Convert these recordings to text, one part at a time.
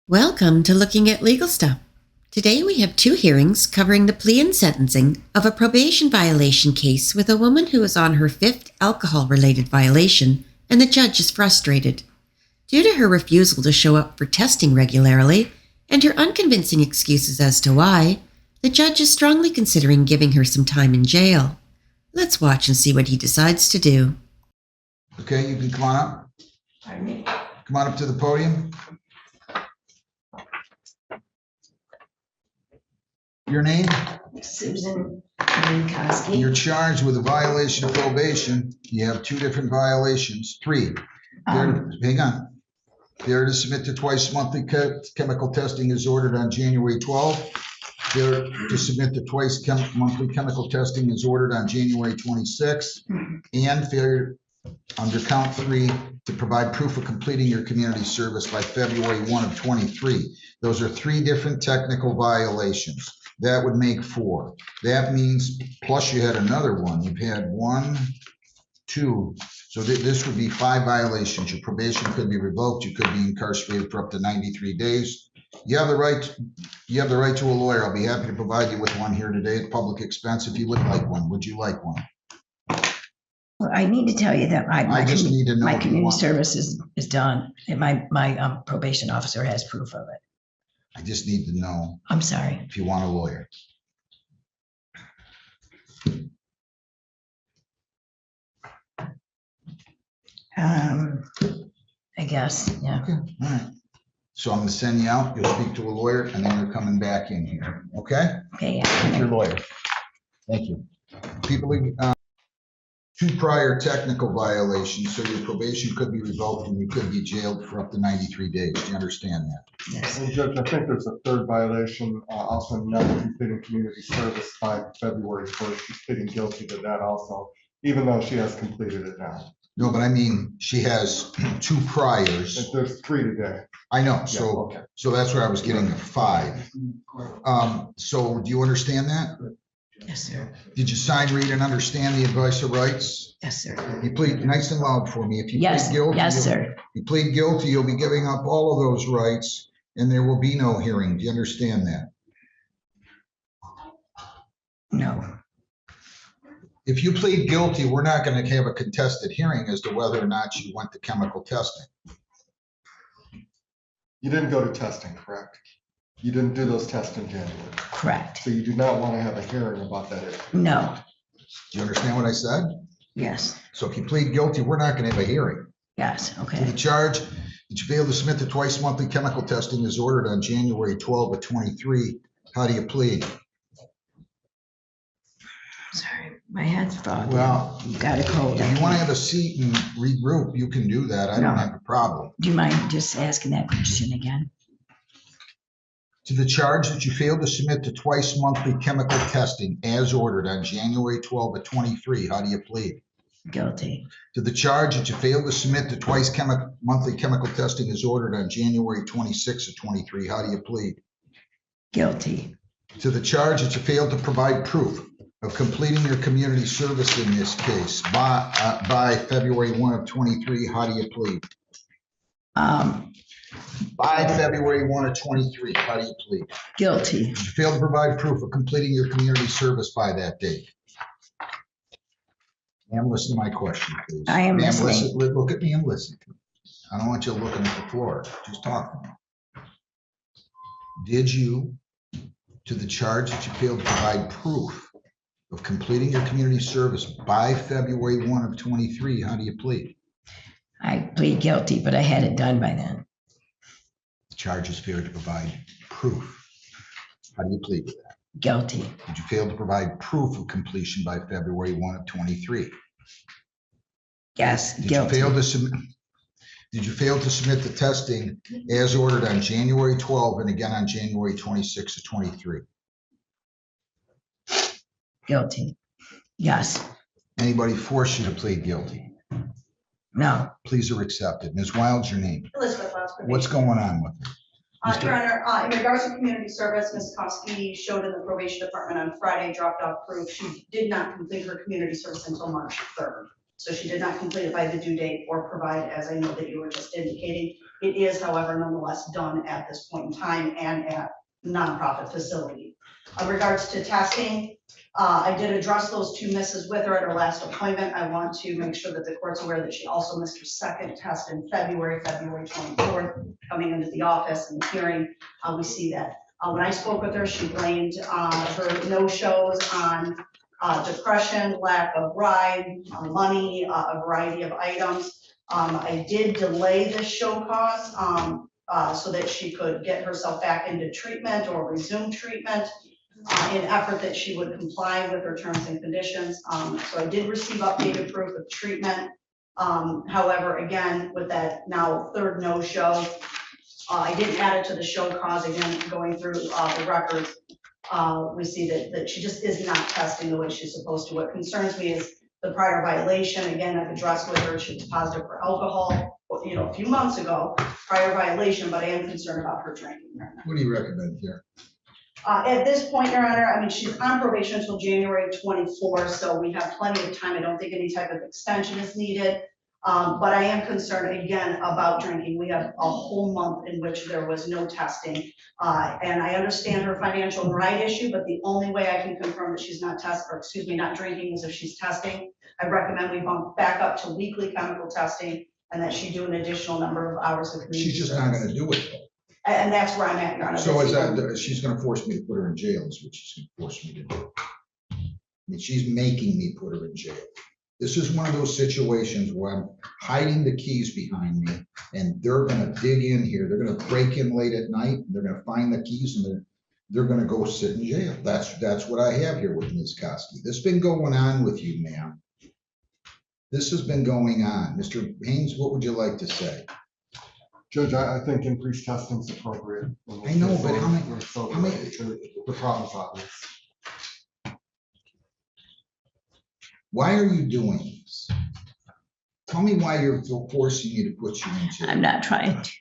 Welcome to Looking at Legal Stuff. Today we have two hearings covering the plea and sentencing of a probation violation case with a woman who is on her fifth alcohol-related violation, and the judge is frustrated. Due to her refusal to show up for testing regularly and her unconvincing excuses as to why, the judge is strongly considering giving her some time in jail. Let's watch and see what he decides to do. Okay, you can come on up. Pardon me? Come on up to the podium. Your name? Susan Minkowski. You're charged with a violation of probation. You have two different violations. Three. Hang on. Failure to submit to twice monthly chemical testing is ordered on January 12th. Failure to submit to twice monthly chemical testing is ordered on January 26th. And failure under count 3 to provide proof of completing your community service by February 1 of 23. Those are three different technical violations. That would make 4. That means, plus you had another one. You've had 1, 2. So this would be 5 violations. Your probation could be revoked. You could be incarcerated for up to 93 days. You have the right to a lawyer. I'll be happy to provide you with one here today at public expense if you would like one. Would you like one? Well, I need to tell you that I just need to know my if you community want- service is done, and my probation officer has proof of it. I just need to know I'm sorry. if you want a lawyer. I guess, yeah. Okay, all right. So I'm gonna send you out, you'll speak to a lawyer, and then you're coming back in here, okay? Okay, With yeah. your lawyer. Thank you. People, 2 prior technical violations, so your probation could be revoked and you could be jailed for up to 93 days. Do you understand that? Yes. And Judge, I think there's a third violation, also not completing community service by February 1st. She's pleading guilty to that also, even though she has completed it now. No, but I mean, she has 2 priors. There's 3 today. I know, Yeah, so, okay. so that's where I was getting a 5. So do you understand that? Yes, sir. Did you sign, read, and understand the advice of rights? Yes, sir. You plead nice and loud for me. If you Yes, plead guilty, yes, sir. you plead guilty, you'll be giving up all of those rights, and there will be no hearing. Do you understand that? No. If you plead guilty, we're not going to have a contested hearing as to whether or not you went to chemical testing. You didn't go to testing, correct? You didn't do those tests in January. Correct. So you do not want to have a hearing about that issue. No. Do you understand what I said? Yes. So if you plead guilty, we're not going to have a hearing. Yes. To Okay. the charge that you failed to submit to twice monthly chemical testing is ordered on January 12 of 23. How do you plead? Sorry, my head's foggy. Well, You got a cold. if you want to have a seat and regroup, you can do that. I don't No. have a problem. Do you mind just asking that question again? To the charge that you failed to submit to twice monthly chemical testing as ordered on January 12 of 23, how do you plead? Guilty. To the charge that you failed to submit to twice monthly chemical testing as ordered on January 26 of 23, how do you plead? Guilty. To the charge that you failed to provide proof of completing your community service in this case by February 1 of 23, how do you plead? By February 1 of 23, how do you plead? Guilty. Did you fail to provide proof of completing your community service by that date? Ma'am, listen to my question, please. I am Ma'am, listening. look at me and listen to me. I don't want you looking at the floor. Just talk to me. Did you, to the charge that you failed to provide proof of completing your community service by February 1 of 23, how do you plead? I plead guilty, but I had it done by then. The charge is failure to provide proof. How do you plead with that? Guilty. Did you fail to provide proof of completion by February 1 of 23? Yes, Did you guilty. fail to submit? Did you fail to submit the testing as ordered on January 12 and again on January 26 of 23? Guilty. Yes. Anybody force you to plead guilty? No. Please are accepted. Ms. Wild's your name. Elizabeth Wells. What's going on with her? Your Honor, in regards to community service, Ms. Kosky showed in the probation department on Friday, dropped off proof. She did not complete her community service until March 3rd. So she did not complete it by the due date or provide, as I know that you were just indicating. It is, however, nonetheless done at this point in time and at nonprofit facility. In regards to testing, I did address those two misses with her at her last appointment. I want to make sure that the court's aware that she also missed her second test in February 24th, coming into the office and hearing. We see that. When I spoke with her, she blamed her no-shows on depression, lack of ride, money, a variety of items. I did delay the show cause so that she could get herself back into treatment or resume treatment in effort that she would comply with her terms and conditions. So I did receive updated proof of treatment. However, again, with that now third no-show, I didn't add it to the show cause. Again, going through the records, we see that she just is not testing the way she's supposed to. What concerns me is the prior violation. Again, I've addressed with her, she was positive for alcohol, a few months ago, prior violation, but I am concerned about her drinking right now. What do you recommend here? At this point, Your Honor, I mean, she's on probation until January 24, so we have plenty of time. I don't think any type of extension is needed. But I am concerned again about drinking. We have a whole month in which there was no testing. And I understand her financial and right issue, but the only way I can confirm that she's not not drinking is if she's testing. I recommend we bump back up to weekly chemical testing and that she do an additional number of hours of community She's just service. not gonna do it though. And that's where I'm at, Your Honor. So is that, she's gonna force me to put her in jail is what she's gonna force me to do. I mean, she's making me put her in jail. This is one of those situations where I'm hiding the keys behind me and they're gonna dig in here. They're gonna break in late at night. They're gonna find the keys and they're gonna go sit in jail. That's what I have here with Ms. Koski. This has been going on with you, ma'am. This has been going on. Mr. Haynes, what would you like to say? Judge, I think increased testing is appropriate. I know, but how many- The problem's obvious. Why are you doing this? Tell me why you're forcing me to put you in jail. I'm not trying to.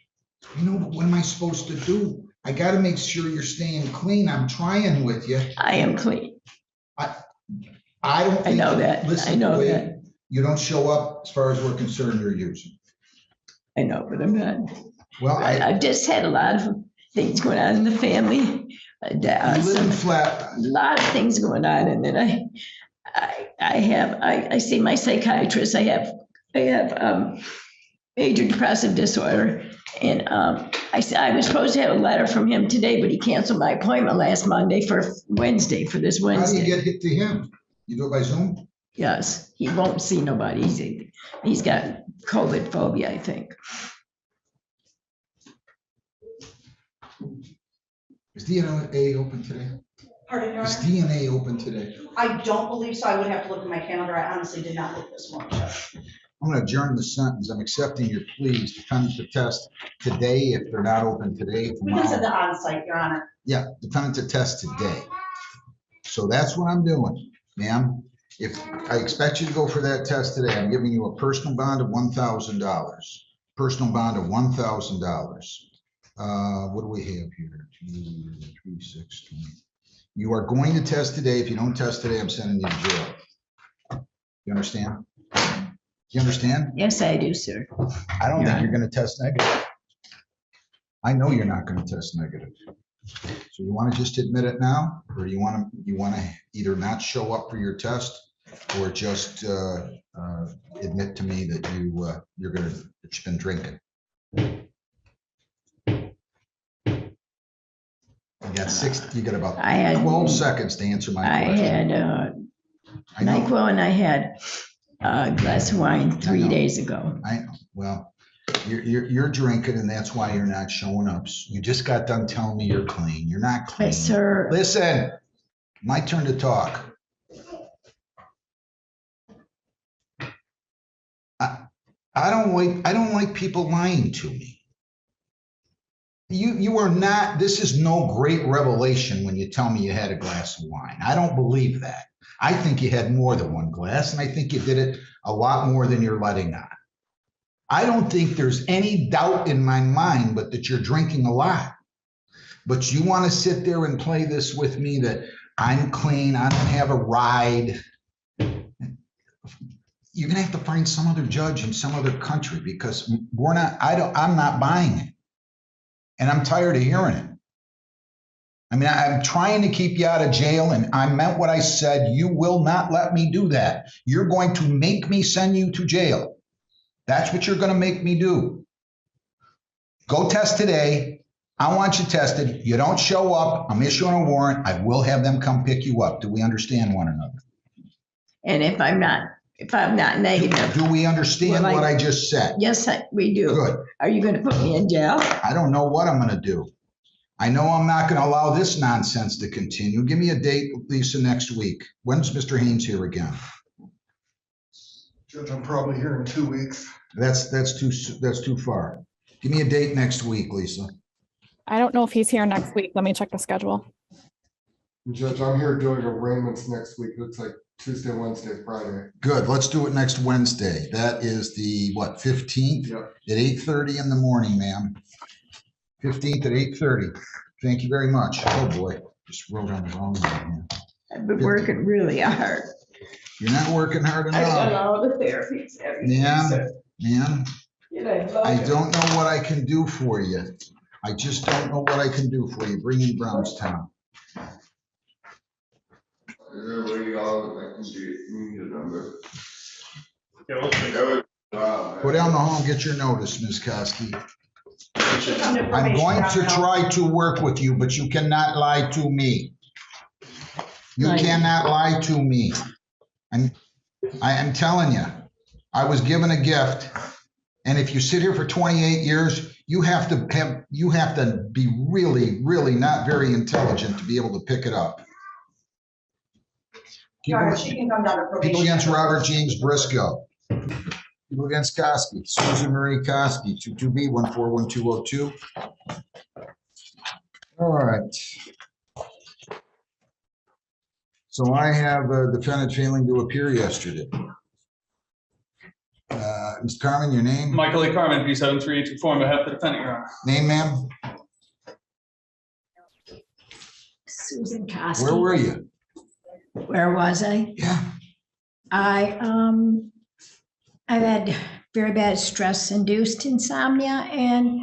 You know, what am I supposed to do? I gotta make sure you're staying clean. I'm trying with you. I am clean. I don't. I know that. Listen, I know wait, that. You don't show up, as far as we're concerned, you're using. I know, but I'm not. Well, I've just had a lot of things going on in the family. you live in flat. A lot of things going on, and then I see my psychiatrist. I have major depressive disorder, and I was supposed to have a letter from him today, but he canceled my appointment last Monday for Wednesday, for this How do you Wednesday. get hit to him? You do it by Zoom? Yes, he won't see nobody. He's got COVID phobia, I think. Is DNA open today? Pardon, Your Is Honor? DNA open today? I don't believe so. I would have to look at my calendar. I honestly did not look this morning, Judge. I'm gonna adjourn the sentence. I'm accepting your pleas to come to test today if they're not open today, We can tomorrow. send the on-site, Your Honor. Yeah, defendant to test today. So that's what I'm doing, ma'am. If I expect you to go for that test today, I'm giving you a personal bond of $1,000. Personal bond of $1,000. What do we have here? 2, 3, 6, 20. You are going to test today. If you don't test today, I'm sending you to jail. You understand? You understand? Yes, I do, sir. I don't think you're gonna test negative. I know you're not gonna test negative. So you wanna just admit it now, or you wanna either not show up for your test or just admit to me that that you've been drinking? You got about I had 12 seconds to answer my I question. had I know. NyQuil and I had a glass of wine 3 days ago. I know. Well, you're drinking and that's why you're not showing up. You just got done telling me you're clean. You're not clean. But sir, Listen, my turn to talk. I don't like people lying to me. You are not, this is no great revelation when you tell me you had a glass of wine. I don't believe that. I think you had more than one glass, and I think you did it a lot more than you're letting on. I don't think there's any doubt in my mind but that you're drinking a lot. But you want to sit there and play this with me that I'm clean, I don't have a ride. you're gonna have to find some other judge in some other country because I'm not buying it. And I'm tired of hearing it. I mean, I'm trying to keep you out of jail and I meant what I said. You will not let me do that. You're going to make me send you to jail. That's what you're gonna make me do. Go test today. I want you tested. You don't show up, I'm issuing a warrant. I will have them come pick you up. Do we understand one another? And if I'm not negative, Do we understand Well, what I just said? yes, we do. Good. Are you going to put me in jail? I don't know what I'm gonna do. I know I'm not gonna allow this nonsense to continue. Give me a date, Lisa, next week. When's Mr. Haynes here again? Judge, I'm probably here in 2 weeks. That's too far. Give me a date next week, Lisa. I don't know if he's here next week. Let me check the schedule. Judge, I'm here doing arraignments next week. Looks like Tuesday, Wednesday, Friday. Good, let's do it next Wednesday. That is the, 15th? Yep. At 8:30 in the morning, ma'am. 15th at 8:30. Thank you very much. Oh, boy, just wrote on the wrong one here. I've been working really hard. You're not working hard I've done enough. all the therapies, everything. Ma'am, So, ma'am, you know, love I it. don't know what I can do for you. I just don't know what I can do for you. Bring in Brownstown. Is there a way y'all I can get me the number? Go down the hall and get your notice, Ms. Koski. Should come to I'm probation going to now. try to work with you, but you cannot lie to me. You Right. cannot lie to me. And I am telling you, I was given a gift. And if you sit here for 28 years, you have to be really, really not very intelligent to be able to pick it up. Your Honor, she can come down to probation. People against Robert James Briscoe. People against Koski, Susan Marie Koski, 22B 141202. All right. So I have a defendant failing to appear yesterday. Mr. Carmen, your name? Michael A. Carmen, B73824, on behalf of the defendant, Your Honor. Name, ma'am? Susan Koski. Where were you? Where was I? Yeah. I've had very bad stress-induced insomnia, and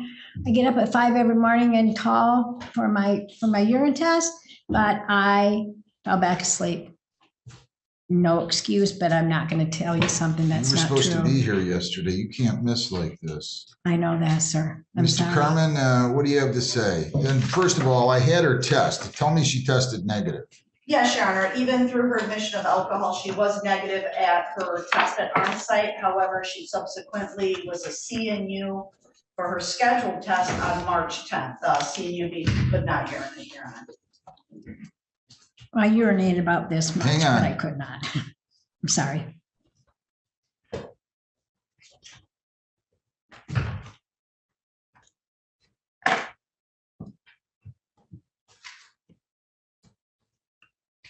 I get up at 5 every morning and call for my urine test, but I fell back asleep. No excuse, but I'm not going to tell you something You that's were not supposed to true. be here yesterday. You can't miss like this. I know that, sir. I'm Mr. sorry. Carmen, what do you have to say? And first of all, I had her test. Tell me she tested negative. Yes, Your Honor, even through her admission of alcohol, she was negative at her test at on-site. However, she subsequently was a CNU for her scheduled test on March 10th. CNU means she could not urinate, Your Honor. I urinated about this much, Hang but on. I could not. I'm sorry.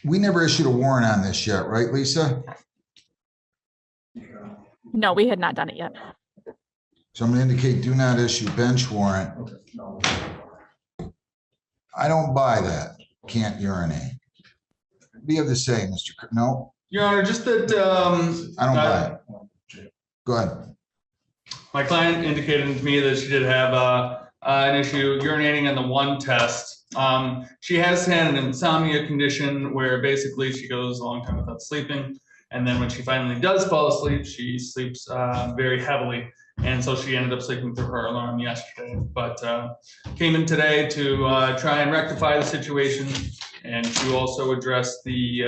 We never issued a warrant on this yet, right, Lisa? No, we had not done it yet. So I'm going to indicate do not issue bench warrant. I don't buy that. Can't urinate. What do you have to say, Mr. No, Your Honor, just that I don't buy it. Go ahead. my client indicated to me that she did have an issue urinating on the one test. She has had an insomnia condition where basically she goes a long time without sleeping. And then when she finally does fall asleep, she sleeps very heavily. And so she ended up sleeping through her alarm yesterday, but came in today to try and rectify the situation and to also address the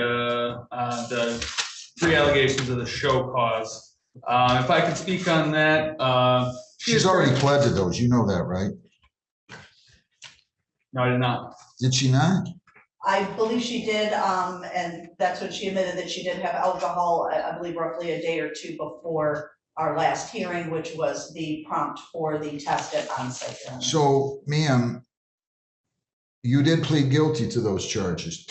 3 allegations of the show cause. If I could speak on that. She's already pled to those. You know that, right? No, I did not. Did she not? I believe she did, and that's when she admitted that she did have alcohol, I believe roughly a day or two before our last hearing, which was the prompt for the test at on-site. Your Honor. So, ma'am, you did plead guilty to those charges.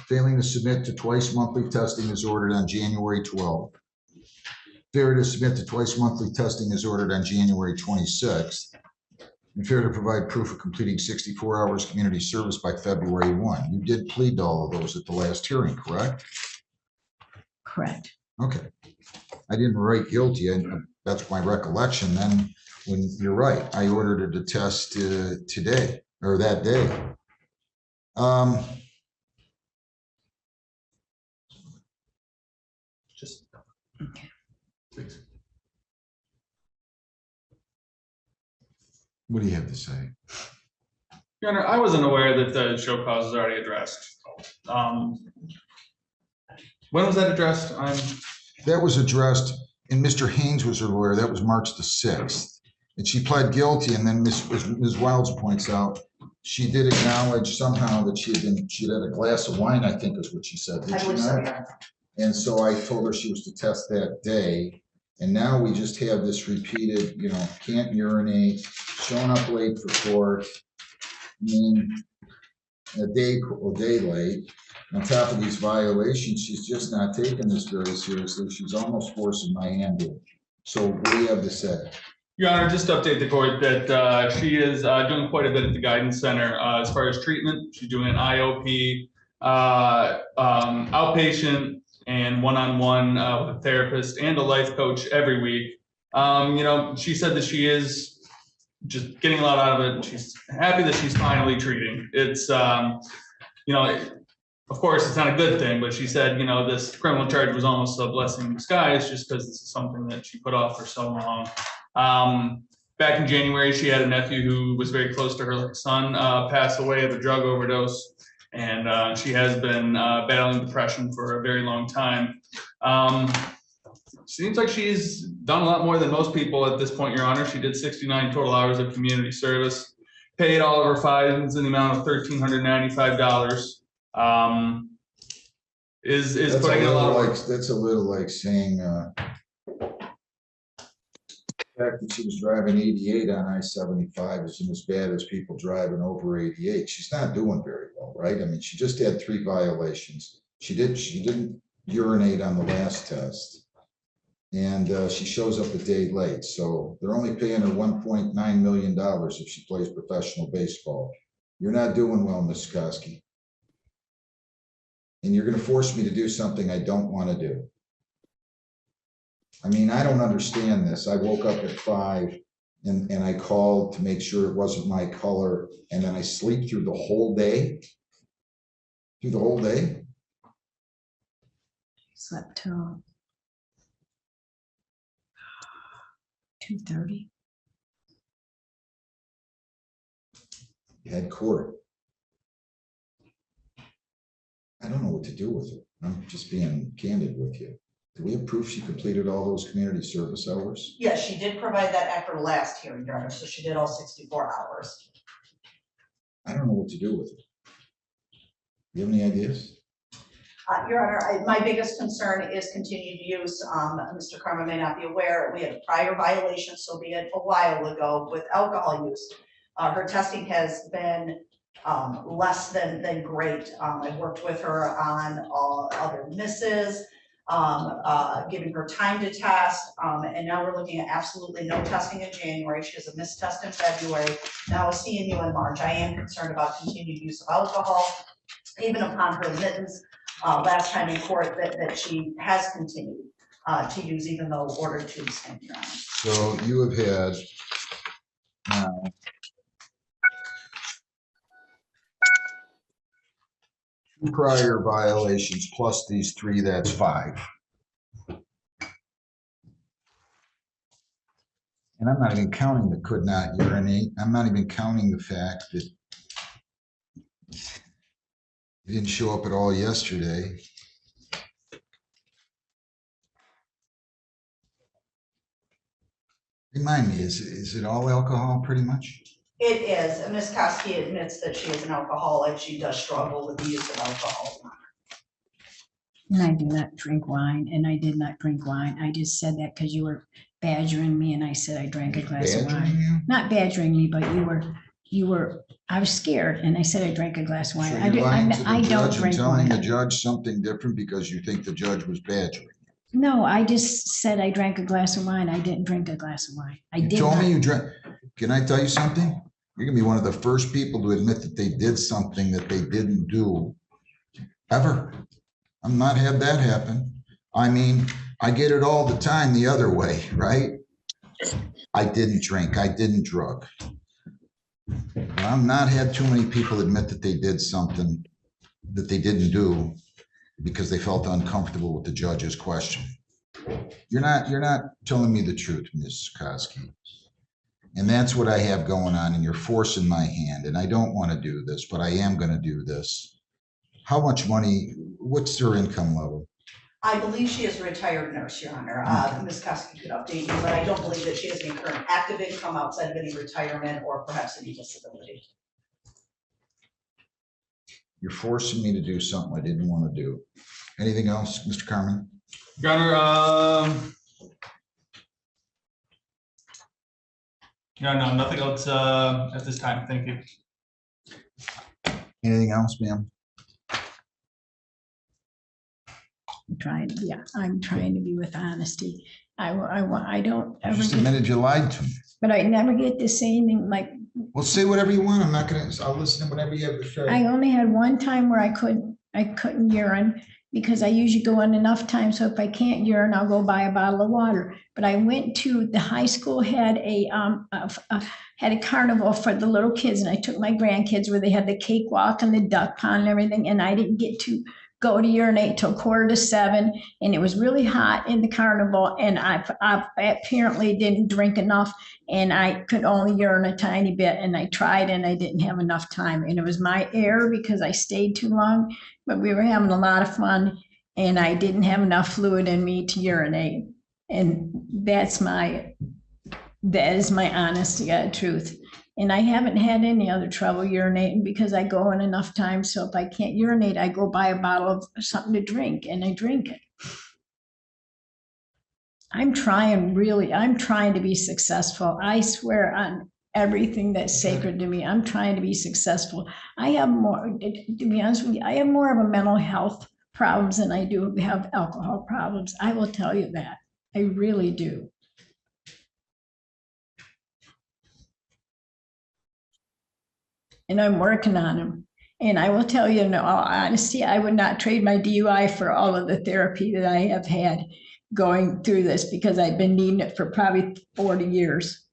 Failing to submit to twice monthly testing is ordered on January 12th. Failure to submit to twice monthly testing is ordered on January 26th. And failure to provide proof of completing 64 hours community service by February 1. You did plead to all of those at the last hearing, correct? Correct. Okay. I didn't write guilty, and that's my recollection. Then, when you're right, I ordered her to test today or that day. Just. Okay. What do you have to say? Your Honor, I wasn't aware that the show cause is already addressed. When was that addressed? That was addressed, and Mr. Haynes was her lawyer. That was March the 6th. And she pled guilty, and then Ms. Wilds points out, she did acknowledge somehow that she'd had a glass of wine, I think is what she said. Did I she believe so, not? yeah. And so I told her she was to test that day. And now we just have this repeated, can't urinate, showing up late for court. I mean, a day late. On top of these violations, she's just not taking this very seriously. She's almost forcing my hand in. So what do you have to say? Your Honor, just to update the court that she is doing quite a bit at the guidance center as far as treatment. She's doing an IOP, outpatient, and one-on-one with a therapist and a life coach every week. She said that she is just getting a lot out of it. She's happy that she's finally treating. It's, of course, it's not a good thing, but she said, this criminal charge was almost a blessing in disguise just because this is something that she put off for so long. Back in January, she had a nephew who was very close to her son pass away of a drug overdose. And she has been battling depression for a very long time. Seems like she's done a lot more than most people at this point, Your Honor. She did 69 total hours of community service, paid all of her fines in the amount of $1,395. Is That's putting a lot of work. That's a little like saying the fact that she was driving 88 on I-75 isn't as bad as people driving over 88. She's not doing very well, right? I mean, she just had 3 violations. She didn't urinate on the last test, and she shows up a day late. So they're only paying her $1.9 million if she plays professional baseball. You're not doing well, Ms. Koski. And you're going to force me to do something I don't want to do. I mean, I don't understand this. I woke up at 5 and I called to make sure it wasn't my color. And then I sleep through the whole day. Through the whole day. Slept till 2:30. You had court. I don't know what to do with it. I'm just being candid with you. Do we have proof she completed all those community service hours? Yes, she did provide that after the last hearing, Your Honor, so she did all 64 hours. I don't know what to do with it. You have any ideas? Your Honor, my biggest concern is continued use. Mr. Karma may not be aware, we had a prior violation, so be it a while ago, with alcohol use. Her testing has been less than great. I've worked with her on all other misses, giving her time to test, and now we're looking at absolutely no testing in January. She has a missed test in February, now a CNU in March. I am concerned about continued use of alcohol, even upon her admittance last time in court that she has continued to use, even though ordered to abstain, Your Honor. So you have had now 2 prior violations plus these 3, that's 5. And I'm not even counting the could not urinate. I'm not even counting the fact that you didn't show up at all yesterday. Remind me, is it all alcohol pretty much? It is, and Ms. Koski admits that she is an alcoholic. She does struggle with the use of alcohol. And I do not drink wine, and I did not drink wine. I just said that because you were badgering me, and I said I drank a glass of Badgering wine. you? Not badgering me, but you were, I was scared, and I said I drank a glass of wine. So I you're did- lying to the I don't judge and drink telling the wine. judge something different because you think the judge was badgering. No, I just said I drank a glass of wine. I didn't drink a glass of wine. I You did told not. me you drank. Can I tell you something? You're gonna be one of the first people to admit that they did something that they didn't do ever. I'm not had that happen. I mean, I get it all the time the other way, right? I didn't drink, I didn't drug. But I've not had too many people admit that they did something that they didn't do because they felt uncomfortable with the judge's question. You're not telling me the truth, Ms. Koski. And that's what I have going on, and you're forcing my hand, and I don't want to do this, but I am going to do this. How much money, what's their income level? I believe she is a retired nurse, Your Honor. Ms. Koski could update you, but I don't believe that she has any current active income outside of any retirement or perhaps any disability. You're forcing me to do something I didn't want to do. Anything else, Mr. Carmen? Your Honor, yeah, no, nothing else at this time. Thank you. Anything else, ma'am? I'm trying to be with honesty. I don't You ever, just admitted you lied to me. but I never get to say anything like, Well, say whatever you want. I'm not gonna, I'll listen to whatever you have to say. I only had one time where I couldn't urine because I usually go in enough time, so if I can't urine, I'll go buy a bottle of water. But I went to, the high school had a carnival for the little kids, and I took my grandkids where they had the cakewalk and the duck pond and everything, and I didn't get to go to urinate till 6:45, and it was really hot in the carnival, and I apparently didn't drink enough, and I could only urinate a tiny bit, and I tried and I didn't have enough time, and it was my error because I stayed too long, but we were having a lot of fun, and I didn't have enough fluid in me to urinate, and that is my honest to God truth. And I haven't had any other trouble urinating because I go in enough time. So if I can't urinate, I go buy a bottle of something to drink and I drink it. I'm trying to be successful. I swear on everything that's sacred to me. I'm trying to be successful. I have more, to be honest with you, I have more of a mental health problems than I do have alcohol problems. I will tell you that. I really do. And I'm working on them. And I will tell you in all honesty, I would not trade my DUI for all of the therapy that I have had going through this because I've been needing it for probably 40 years.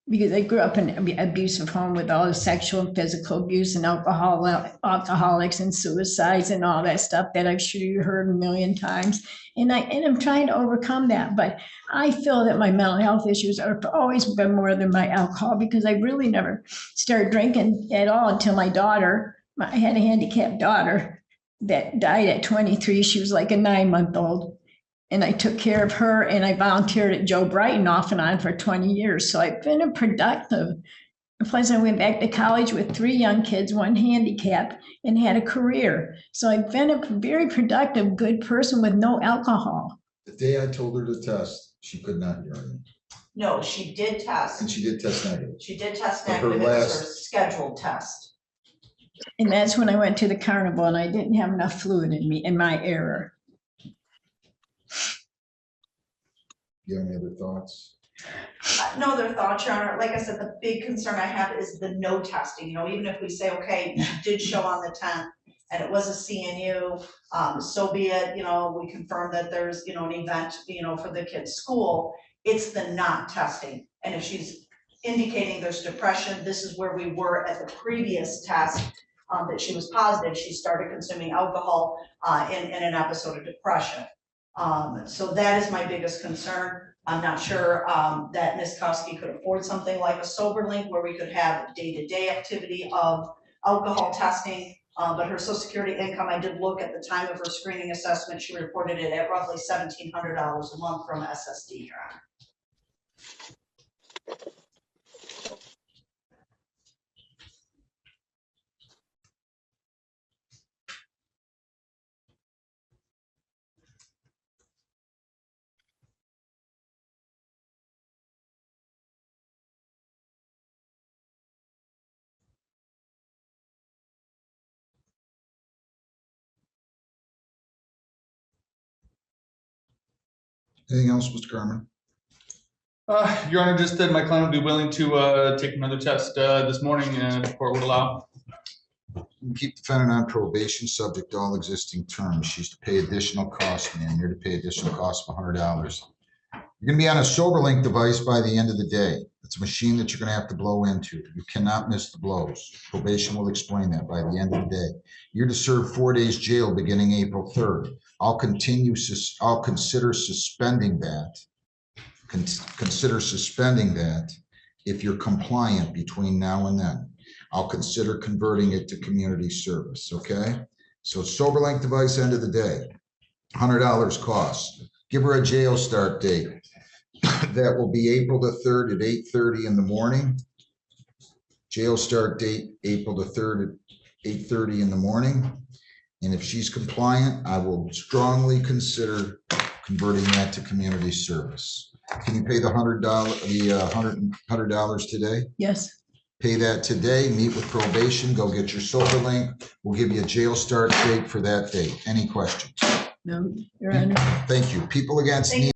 Because I grew up in an abusive home with all the sexual and physical abuse and alcoholics and suicides and all that stuff that I'm sure you heard a million times. And I'm trying to overcome that. But I feel that my mental health issues have always been more than my alcohol because I really never started drinking at all until my daughter, I had a handicapped daughter that died at 23. She was like a 9-month-old. And I took care of her and I volunteered at Joe Brighton off and on for 20 years. So I've been a productive. Plus I went back to college with 3 young kids, 1 handicapped, and had a career. So I've been a very productive, good person with no alcohol. The day I told her to test, she could not urinate. No, she did test. And she did test negative. She did test But her negative. It was last- her scheduled test. And that's when I went to the carnival and I didn't have enough fluid in me, in my error. You have any other thoughts? No other thoughts, Your Honor. Like I said, the big concern I have is the no testing. You know, even if we say, okay, she did show on the 10th and it was a CNU, so be it, you know, we confirm that there's, you know, an event, you know, for the kids' school. It's the not testing. And if she's indicating there's depression, this is where we were at the previous test that she was positive. She started consuming alcohol in an episode of depression. So that is my biggest concern. I'm not sure that Ms. Koski could afford something like a SoberLink where we could have day-to-day activity of alcohol testing, but her Social Security income, I did look at the time of her screening assessment, she reported it at roughly $1,700 a month from SSD, Your Honor. Anything else, Mr. Carmen? Your Honor, just that my client would be willing to take another test this morning if the court would allow. keep defendant on probation subject to all existing terms. She's to pay additional costs, man. You're to pay additional costs of $100. You're gonna be on a SoberLink device by the end of the day. It's a machine that you're gonna have to blow into. You cannot miss the blows. Probation will explain that by the end of the day. You're to serve 4 days jail beginning April 3rd. I'll consider suspending that. Consider suspending that if you're compliant between now and then. I'll consider converting it to community service, okay? So SoberLink device, end of the day, $100 cost. Give her a jail start date. That will be April the 3rd at 8:30 in the morning. Jail start date, April the 3rd at 8:30 in the morning. And if she's compliant, I will strongly consider converting that to community service. Can you pay the $100 today? Yes. Pay that today, meet with probation, go get your SoberLink. We'll give you a jail start date for that date. Any questions? No, Your Honor. Thank you. People against Thank you.